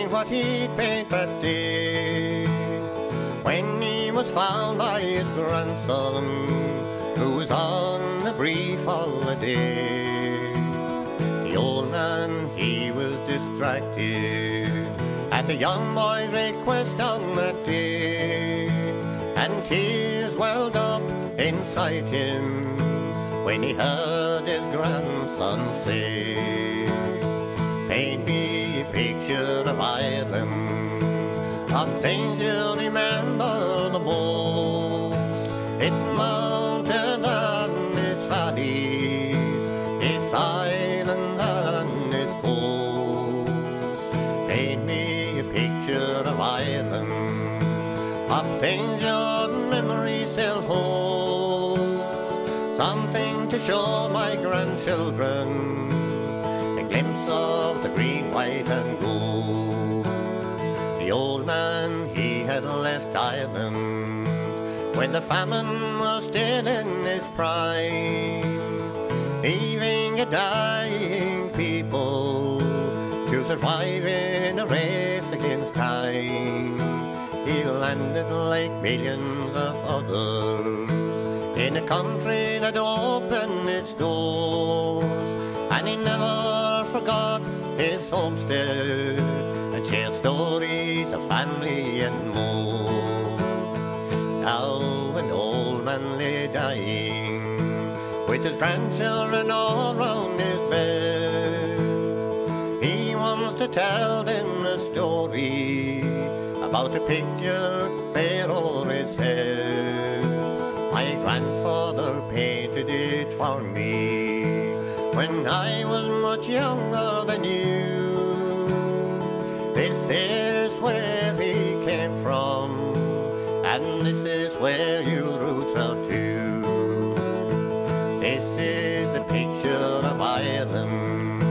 what he'd paid that day when he was found by his grandson, who was on a brief holiday. The old man, he was distracted at the young boy's request on that day, and tears welled up inside him when he heard his grandson say, "Paint me a picture of Ireland, of things you'll remember the most, its mountains and its valleys, its islands and its coasts. Paint me a picture of Ireland, of things your memory still holds, something to show my grandchildren, a glimpse of the green, white and gold." The old man, he had left Ireland when the famine was still in its prime, leaving a dying people to survive in a race against time. He landed like millions of others in a country that opened its doors, and he never forgot his homestead and shared stories of family and more. Now an old man lay dying with his grandchildren all round his bed. He wants to tell them a story about a picture there o'er his head. My grandfather painted it for me when I was much younger than you. This is where he came from, and this is where your roots are too. This is a picture of Ireland,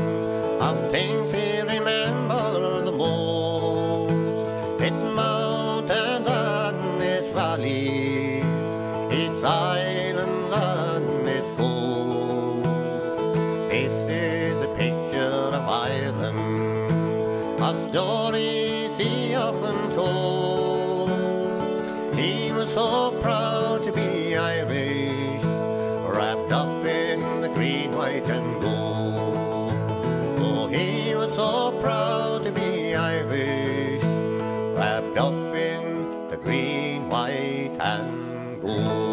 of things he remembered the most, its mountains and its valleys, its islands and its coasts. This is a picture of Ireland, of stories he often told. He was so proud to be Irish, wrapped up in the green, white and gold. Oh, he was so proud to be Irish, wrapped up in the green, white and gold.